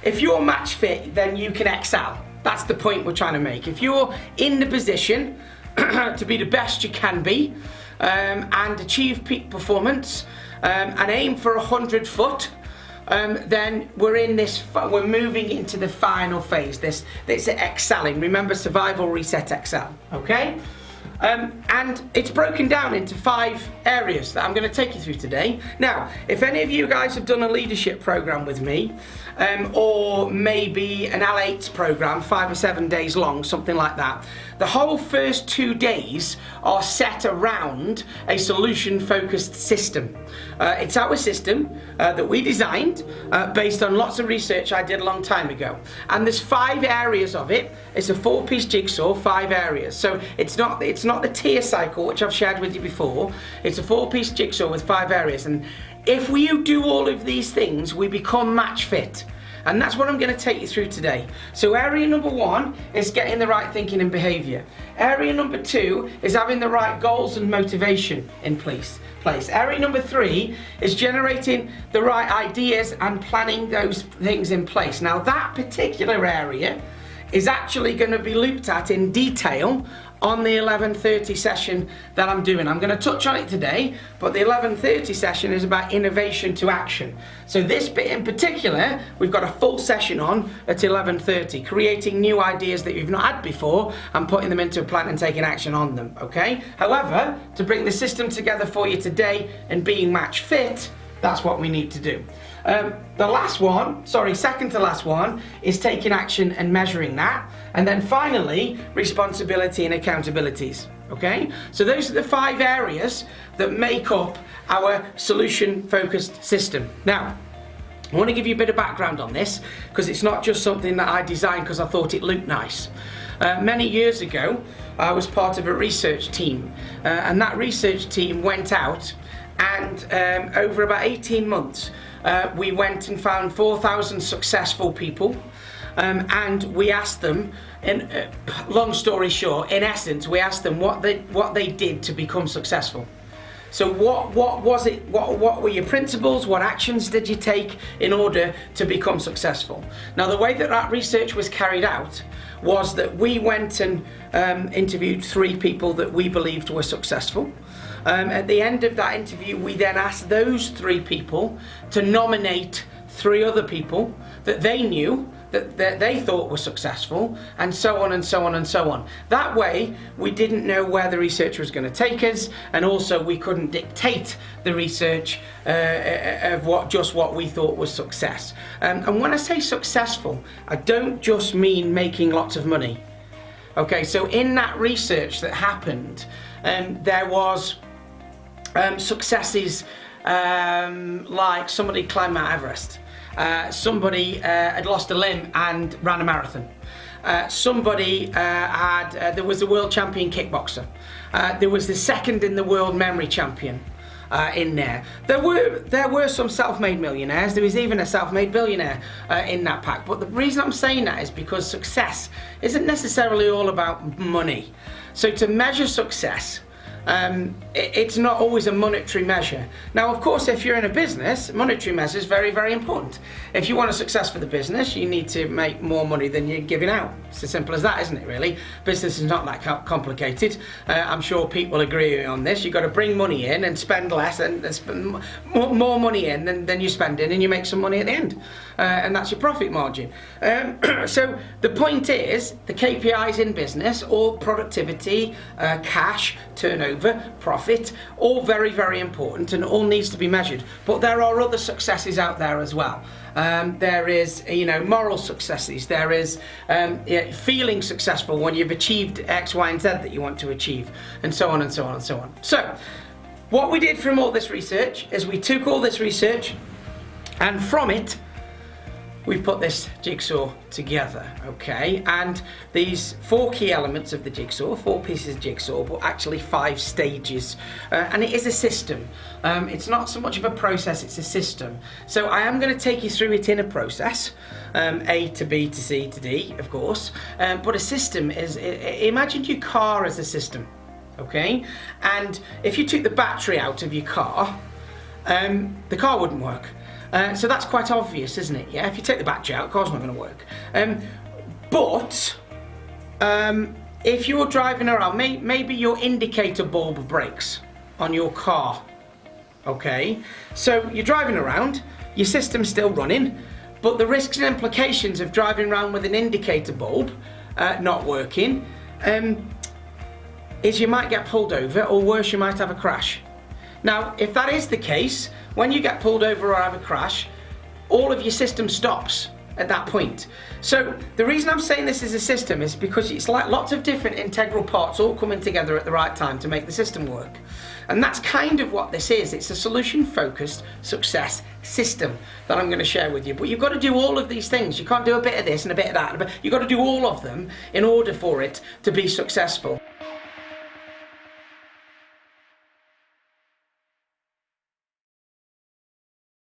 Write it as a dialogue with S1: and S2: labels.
S1: if you're match fit, then you can excel. That's the point we're trying to make. If you're in the position to be the best you can be, and achieve peak performance, and aim for 100 foot, then we're moving into the final phase, this excelling. Remember, survival, reset, excel, okay? And it's broken down into 5 areas that I'm going to take you through today. Now, if any of you guys have done a leadership program with me, or maybe an L8 program, 5 or 7 days long, something like that, the whole first 2 days are set around a solution-focused system. It's our system that we designed based on lots of research I did a long time ago. And there's 5 areas of it. It's a 4-piece jigsaw, 5 areas. So it's not the tier cycle, which I've shared with you before. It's a 4-piece jigsaw with 5 areas. And if we do all of these things, we become match fit. And that's what I'm going to take you through today. So area number 1 is getting the right thinking and behaviour. Area number 2 is having the right goals and motivation in place. Area number 3 is generating the right ideas and planning those things in place. Now that particular area is actually going to be looked at in detail on the 11:30 session that I'm doing. I'm going to touch on it today, but the 11:30 session is about innovation to action. So this bit in particular, we've got a full session on at 11:30, creating new ideas that you've not had before and putting them into a plan and taking action on them, okay? However, to bring the system together for you today and being match fit, that's what we need to do. Second to last one is taking action and measuring that. And then finally, responsibility and accountabilities, okay? So those are the 5 areas that make up our solution-focused system. Now, I want to give you a bit of background on this, because it's not just something that I designed because I thought it looked nice. Many years ago, I was part of a research team, and that research team went out and over about 18 months, we went and found 4,000 successful people, and we asked them, long story short, in essence, we asked them what they did to become successful. So what was it? What were your principles? What actions did you take in order to become successful? Now, the way that research was carried out was that we went and interviewed 3 people that we believed were successful. At the end of that interview, we then asked those 3 people to nominate 3 other people that they knew that they thought were successful, and so on and so on and so on. That way, we didn't know where the research was going to take us, and also we couldn't dictate the research of what we thought was success. And when I say successful, I don't just mean making lots of money. Okay, so in that research that happened, there was successes like somebody climbed Mount Everest. Somebody had lost a limb and ran a marathon. There was a world champion kickboxer. There was the second in the world memory champion in there. There were some self-made millionaires. There was even a self-made billionaire in that pack. But the reason I'm saying that is because success isn't necessarily all about money. So to measure success, it's not always a monetary measure. Now, of course, if you're in a business, monetary measure is very, very important. If you want a success for the business, you need to make more money than you're giving out. It's as simple as that, isn't it, really? Business is not that complicated. I'm sure Pete will agree on this. You've got to bring money in and spend less, and spend more money in than you spend in, and you make some money at the end. And that's your profit margin. So the point is, the KPIs in business, all productivity, cash, turnover, profit, all very, very important and all needs to be measured. But there are other successes out there as well. There is, moral successes. There is feeling successful when you've achieved X, Y, and Z that you want to achieve, and so on and so on and so on. So, what we did from all this research is we took all this research, and from it, we put this jigsaw together, okay? And these 4 key elements of the jigsaw, 4 pieces of jigsaw, but actually 5 stages. And it is a system. It's not so much of a process, it's a system. So I am going to take you through it in a process, A to B to C to D, of course. But a system is, imagine your car as a system, okay? And if you took the battery out of your car, the car wouldn't work. So that's quite obvious, isn't it? Yeah, if you take the battery out, the car's not going to work. But if you're driving around, maybe your indicator bulb breaks on your car. Okay, so you're driving around, your system's still running, but the risks and implications of driving around with an indicator bulb not working is you might get pulled over, or worse, you might have a crash. Now, if that is the case, when you get pulled over or have a crash, all of your system stops at that point. So the reason I'm saying this is a system is because it's like lots of different integral parts all coming together at the right time to make the system work. And that's kind of what this is. It's a solution-focused success system that I'm going to share with you. But you've got to do all of these things. You can't do a bit of this and a bit of that. You've got to do all of them in order for it to be successful.